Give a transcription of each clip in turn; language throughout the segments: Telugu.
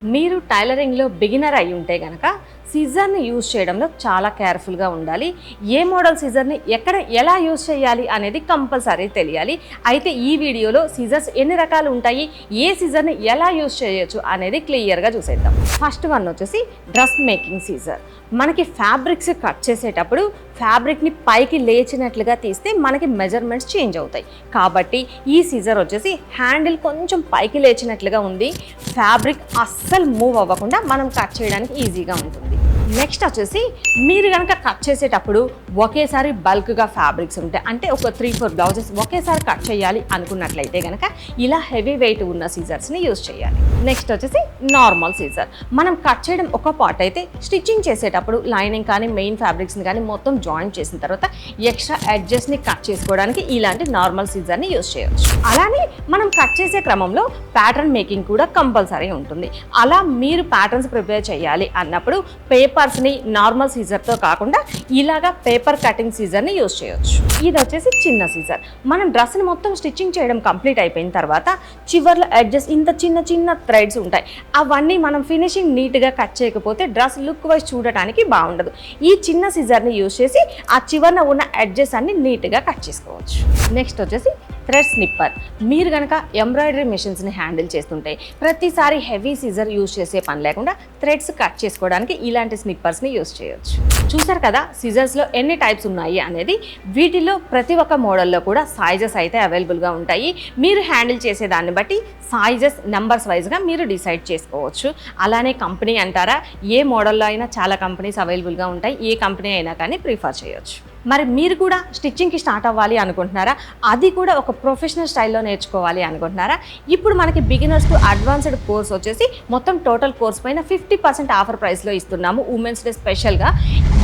మీరు టైలరింగ్లో బిగినర్ అయి ఉంటే గనక సిజర్ని యూజ్ చేయడంలో చాలా కేర్ఫుల్గా ఉండాలి. ఏ మోడల్ సిజర్ని ఎక్కడ ఎలా యూజ్ చేయాలి అనేది కంపల్సరీ తెలియాలి. అయితే ఈ వీడియోలో సిజర్స్ ఎన్ని రకాలు ఉంటాయి, ఏ సిజర్ని ఎలా యూజ్ చేయొచ్చు అనేది క్లియర్గా చూసేద్దాం. ఫస్ట్ వన్ వచ్చేసి డ్రెస్ మేకింగ్ సిజర్. మనకి ఫ్యాబ్రిక్స్ కట్ చేసేటప్పుడు ఫ్యాబ్రిక్ని పైకి లేచినట్లుగా తీస్తే మనకి మెజర్మెంట్స్ చేంజ్ అవుతాయి. కాబట్టి ఈ సిజర్ వచ్చేసి హ్యాండిల్ కొంచెం పైకి లేచినట్లుగా ఉంది, ఫ్యాబ్రిక్ అస్సలు మూవ్ అవ్వకుండా మనం కట్ చేయడానికి ఈజీగా ఉంటుంది. నెక్స్ట్ వచ్చేసి మీరు కనుక కట్ చేసేటప్పుడు ఒకేసారి బల్క్గా ఫ్యాబ్రిక్స్ ఉంటాయి, అంటే ఒక 3-4 బ్లౌజెస్ ఒకేసారి కట్ చేయాలి అనుకున్నట్లయితే కనుక ఇలా హెవీ వెయిట్ ఉన్న సీజర్స్ని యూజ్ చేయాలి. నెక్స్ట్ వచ్చేసి నార్మల్ సీజర్. మనం కట్ చేయడం ఒక పార్ట్ అయితే స్టిచ్చింగ్ చేసేటప్పుడు లైనింగ్ కానీ మెయిన్ ఫ్యాబ్రిక్స్ని కానీ మొత్తం జాయిన్ చేసిన తర్వాత ఎక్స్ట్రా ఎడ్జెస్ని కట్ చేసుకోవడానికి ఇలాంటి నార్మల్ సీజర్ని యూజ్ చేయొచ్చు. అలానే మనం కట్ చేసే క్రమంలో ప్యాటర్న్ మేకింగ్ కూడా కంపల్సరీ ఉంటుంది. అలా మీరు ప్యాటర్న్స్ ప్రిపేర్ చేయాలి అన్నప్పుడు పేపర్స్ని నార్మల్ సీజర్తో కాకుండా ఇలాగా పేపర్ కటింగ్ సీజర్ని యూజ్ చేయొచ్చు. ఇది వచ్చేసి చిన్న సీజర్. మనం డ్రెస్ని మొత్తం స్టిచ్చింగ్ చేయడం కంప్లీట్ అయిపోయిన తర్వాత చివర్లో ఎడ్జెస్ ఇంత చిన్న చిన్న థ్రెడ్స్ ఉంటాయి, అవన్నీ మనం ఫినిషింగ్ నీట్గా కట్ చేయకపోతే డ్రెస్ లుక్ వైజ్ చూడటానికి బాగుండదు. ఈ చిన్న సీజర్ని యూజ్ చేసి ఆ చివరన ఉన్న ఎడ్జెస్ అన్ని నీట్గా కట్ చేసుకోవచ్చు. నెక్స్ట్ వచ్చేసి థ్రెడ్ స్నిప్పర్. మీరు కనుక ఎంబ్రాయిడరీ మిషన్స్ని హ్యాండిల్ చేస్తుంటే ప్రతిసారి హెవీ సీజర్ యూజ్ చేసే పని లేకుండా థ్రెడ్స్ కట్ చేసుకోవడానికి ఇలాంటి స్నిప్పర్స్ని యూజ్ చేయొచ్చు. చూసారు కదా సిజర్స్లో ఎన్ని టైప్స్ ఉన్నాయి అనేది. వీటిలో ప్రతి ఒక్క మోడల్లో కూడా సైజెస్ అయితే అవైలబుల్గా ఉంటాయి. మీరు హ్యాండిల్ చేసే దాన్ని బట్టి సైజెస్ నెంబర్స్ వైజ్గా మీరు డిసైడ్ చేసుకోవచ్చు. అలానే కంపెనీ అంటారా, ఏ మోడల్లో అయినా చాలా కంపెనీస్ అవైలబుల్గా ఉంటాయి, ఏ కంపెనీ అయినా కానీ ప్రిఫర్ చేయొచ్చు. మరి మీరు కూడా స్టిచ్చింగ్కి స్టార్ట్ అవ్వాలి అనుకుంటున్నారా, అది కూడా ఒక ప్రొఫెషనల్ స్టైల్లో నేర్చుకోవాలి అనుకుంటున్నారా? ఇప్పుడు మనకి బిగినర్స్ టు అడ్వాన్స్డ్ కోర్స్ వచ్చేసి మొత్తం టోటల్ కోర్స్ పైన 50% ఆఫర్ ప్రైస్లో ఇస్తున్నాము. ఉమెన్స్ డే స్పెషల్గా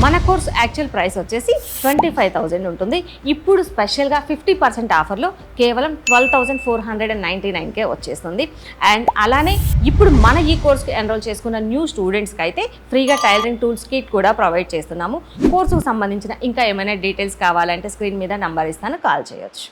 మన కోర్స్ యాక్చువల్ ప్రైస్ వచ్చేసి 25,000 ఉంటుంది. ఇప్పుడు స్పెషల్గా 50% ఆఫర్లో కేవలం 12,499కే వచ్చేస్తుంది. అండ్ అలానే ఇప్పుడు మన ఈ కోర్స్కి ఎన్రోల్ చేసుకున్న న్యూ స్టూడెంట్స్కి అయితే ఫ్రీగా టైలరింగ్ టూల్స్ కిట్ కూడా ప్రొవైడ్ చేస్తున్నాము. కోర్సుకు సంబంధించిన ఇంకా ఏమైనా డీటెయిల్స్ కావాలంటే స్క్రీన్ మీద నంబర్ ఇస్తాను, కాల్ చేయొచ్చు.